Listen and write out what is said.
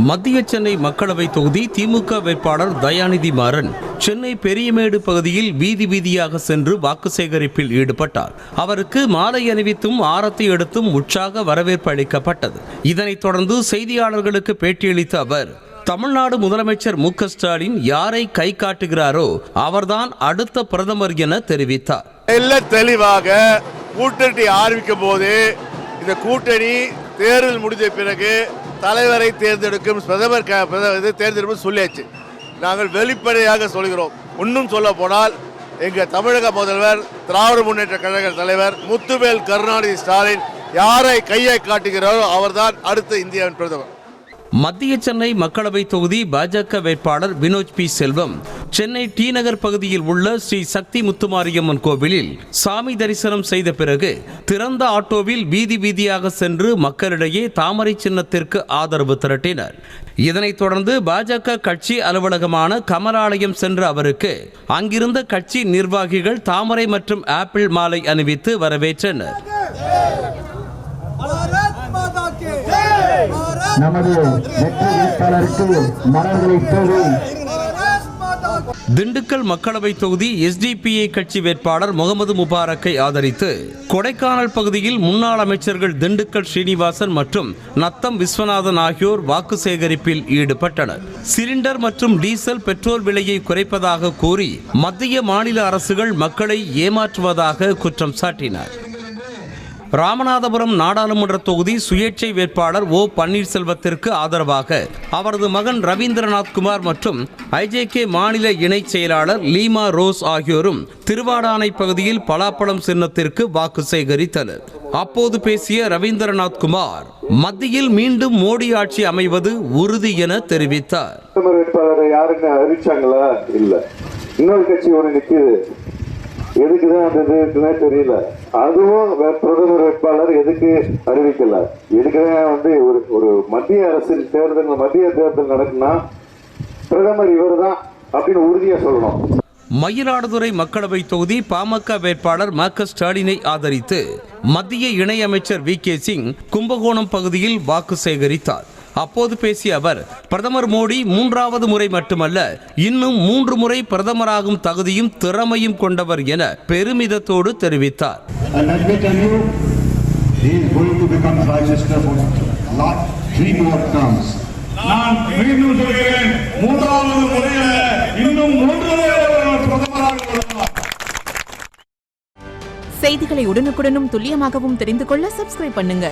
மத்திய சென்னை மக்களவை தொகுதி திமுக வேட்பாளர் தயாநிதி மாறன் சென்னை பெரியமேடு பகுதியில் வீதி வீதியாக சென்று வாக்கு சேகரிப்பில் ஈடுபட்டார். அவருக்கு மாலை அணிவித்தும் ஆரத்தி எடுத்தும் உற்சாக வரவேற்பு அளிக்கப்பட்டது. இதனைத் தொடர்ந்து செய்தியாளர்களுக்கு பேட்டியளித்த அவர், தமிழ்நாடு முதலமைச்சர் மு.க. ஸ்டாலின் யாரை கை காட்டுகிறாரோ அவர்தான் அடுத்த பிரதமர் என தெரிவித்தார். தெளிவாக கூட்டணி ஆரம்பிக்கும் போது இந்த கூட்டணி தேர்தல் முடிந்த பிறகு தலைவரை தேர்ந்தெடுக்கும் பிரதமர் தேர்ந்தெடுக்கும் சொல்லியாச்சு. நாங்கள் வெளிப்படையாக சொல்கிறோம். இன்னும் சொல்ல போனால் எங்கள் தமிழக முதல்வர் திராவிட முன்னேற்ற கழக தலைவர் முத்துவேல் கருணாநிதி ஸ்டாலின் யாரை கையை காட்டுகிறாரோ அவர்தான் அடுத்த இந்தியாவின் பிரதமர். மத்திய சென்னை மக்களவை தொகுதி பாஜக வேட்பாளர் வினோத் பி செல்வம் சென்னை டி நகர் பகுதியில் உள்ள ஸ்ரீ சக்தி முத்துமாரியம்மன் கோவிலில் சாமி தரிசனம் செய்த பிறகு திறந்த ஆட்டோவில் வீதி வீதியாக சென்று மக்களிடையே தாமரை சின்னத்திற்கு ஆதரவு திரட்டினர். இதனைத் தொடர்ந்து பாஜக கட்சி அலுவலகமான கமலாலயம் சென்ற அவருக்கு அங்கிருந்த கட்சி நிர்வாகிகள் தாமரை மற்றும் ஆப்பிள் மாலை அணிவித்து வரவேற்றனர். திண்டுக்கல் மக்களவை தொகுதி எஸ்டிபிஐ கட்சி வேட்பாளர் முகமது முபாரக்கை ஆதரித்து கொடைக்கானல் பகுதியில் முன்னாள் அமைச்சர்கள் திண்டுக்கல் ஸ்ரீனிவாசன் மற்றும் நத்தம் விஸ்வநாதன் ஆகியோர் வாக்கு சேகரிப்பில் ஈடுபட்டனர். சிலிண்டர் மற்றும் டீசல் பெட்ரோல் விலையை குறைப்பதாக கூறி மத்திய மாநில அரசுகள் மக்களை ஏமாற்றுவதாக குற்றம் சாட்டினர். ராமநாதபுரம் நாடாளுமன்ற தொகுதி சுயேட்சை வேட்பாளர் ஓ பன்னீர்செல்வத்திற்கு ஆதரவாக அவரது மகன் ரவீந்திரநாத் குமார் மற்றும் ஐஜேகே மாநில இணைச் செயலாளர் லீமா ரோஸ் ஆகியோரும் திருவாடானை பகுதியில் பலாப்பழம் சின்னத்திற்கு வாக்கு சேகரித்தனர். அப்போது பேசிய ரவீந்திரநாத் குமார், மத்தியில் மீண்டும் மோடி ஆட்சி அமைவது உறுதி என தெரிவித்தார். எதுக்குதான் அந்த தெரியல. அதுவும் பிரதமர் வேட்பாளர் எதுக்கு அறிவிக்கல? எதுக்குதான் ஒரு மத்திய அரசின் தேர்தல் நடக்குன்னா பிரதமர் இவர் தான் அப்படின்னு உறுதியா சொல்லணும். மயிலாடுதுறை மக்களவை தொகுதி பாமக வேட்பாளர் ம.க. ஸ்டாலினை ஆதரித்து மத்திய இணையமைச்சர் வி.கே. சிங் கும்பகோணம் பகுதியில் வாக்கு சேகரித்தார். அப்போது பேசிய அவர், பிரதமர் மோடி 3வது முறை மட்டுமல்ல, இன்னும் 3 முறை பிரதமராகும் தகுதியும் திறமையும் கொண்டவர் என பெருமிதத்தோடு தெரிவித்தார். செய்திகளை உடனுக்குடனும் துல்லியமாகவும் தெரிந்து கொள்ள சப்ஸ்கிரைப் பண்ணுங்க.